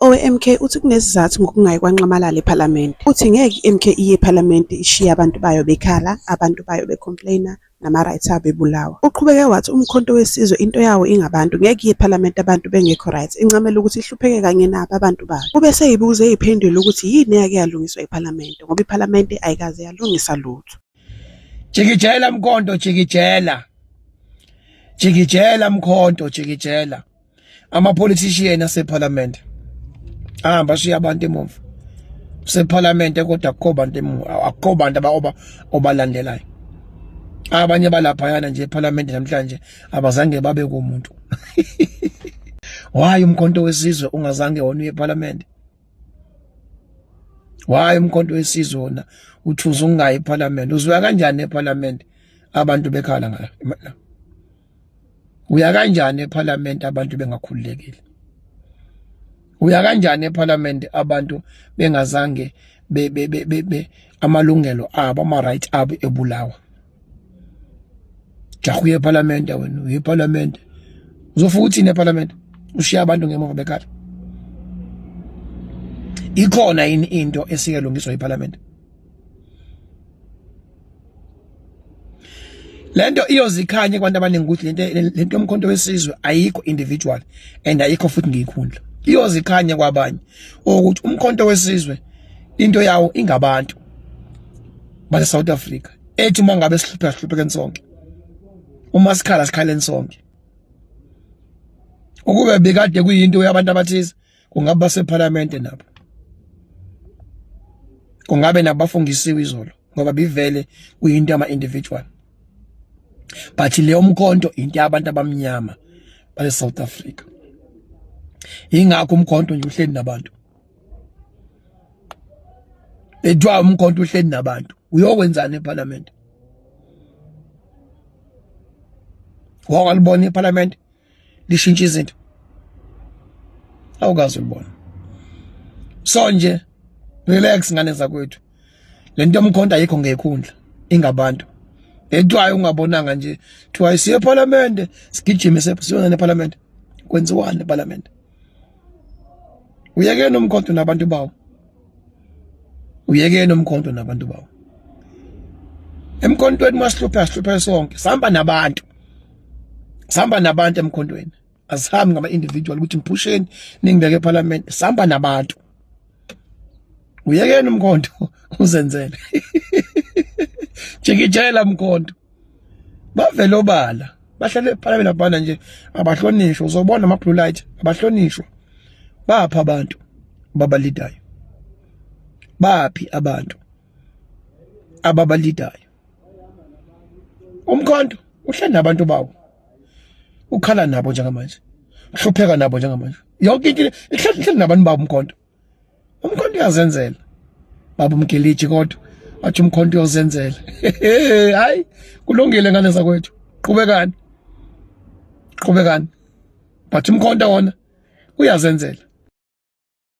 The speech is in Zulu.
Owe-MK uthi kunesizathu ngokungayi kwanqamalala ePhalamende. Uthi ngeke i-MK iye ePhalamende ishiye abantu bayo bekhala, abantu bayo becomplaina, nama-rights abo ebulawa. Uqhubeke wathi Umkhonto weSizwe into yawo ingabantu ngeke iye ePhalamende abantu bengekho right, incamela ukuthi ihlupheke kanye nabo abantu bayo. Ube seyibuza eyiphendula ukuthi yini eyake yalungiswa ePhalamende ngoba iPhalamende ayikaze yalungisa lutho. Jikijela Mkhonto, jikijela. Jikijela Mkhonto, jikijela. Ama-politician asePhalamende ahamba ashiya abantu emuva. SePhalamende kodwa akukho bantu emuva, akukho bantu obalandelayo. Abanye balaphayana nje ePhalamende namhlanje abazange babe kumuntu. Why Umkhonto weSizwe ungazange wona ePhalamende? Why Umkhonto weSizwe wona uthuza ungayi ePhalamende? Uzwa kanjani ePhalamende abantu bekhala ngayo? Uya kanjani ePhalamende abantu bengakhululekile? Uya kanjani ePhalamende abantu bengazange amalungelo abo, ama-right abo ebulawa? Jahuye ePhalamende wena, uye ePhalamende. Uzofuna uthini ePhalamende? Ushiya abantu ngemuva bekhala. Ikhona yini into esike lungiswa ePhalamende? Lento iyozikhanya kwabantu abaningi ukuthi lento yomkhonto weSizwe ayikho individual and ayikho futhi ngeyikhundla. Iyozikhanya kwabanye ukuthi umkhonto weSizwe into yawo ingabantu base South Africa. Ethi uma ngabe sihluphekeni sonke. Uma sikhala sikhaleni sonke. Ukube bekade kuyinto yabantu abathize kungabe basePhalamende nabo. Kungabe nabafungisiwe izolo ngoba bivele kuyinto ama individual. But leyo mkhonto into yabantu abamnyama base South Africa. Ingakho umkhonto nje uhleli nabantu. Edwa umkhonto uhleli nabantu. Uyokwenzana ePhalamende? Walibona ePhalamende lishintsha izinto. Awukazi ulibona. So nje relax ngane zakwethu. Lento yomkhonto ayikho ngeyikhundla, ingabantu. Edwayo ungabonanga nje thiwa siye ePhalamende sigijime siyona ePhalamende. Kwenziwani ePhalamende? Uyekene umkhonto nabantu bawo. Uyekene umkhonto nabantu bawo. Emkhontweni masihlupha sonke. Sihamba nabantu. Sihamba nabantu emkhontweni. Asihambi ngama individual ukuthi ngiphusheni ningibeke ePhalamende. Sihamba nabantu. Uyekene umkhonto uzenzele. Jikijela Mkhonto. Bavele obala. Bahlale ePhalamende abana nje abahlonishwa. Uzobona ama blue light abahlonishwa. Bapha abantu babalidayo. Baphi abantu ababalidayo? Umkhonto uhlala nabantu bawo. Ukhala nabo njengamanje. Uhlupheka nabo njengamanje. Yonke into ihlala nabantu babo umkhonto. Umkhonto uyazenzela. Baba umgiliji kodwa athi umkhonto uyozenzela. Hayi kulungile ngane zakwethu. Qhubekani. Qhubekani. But umkhonto wona uyazenzela.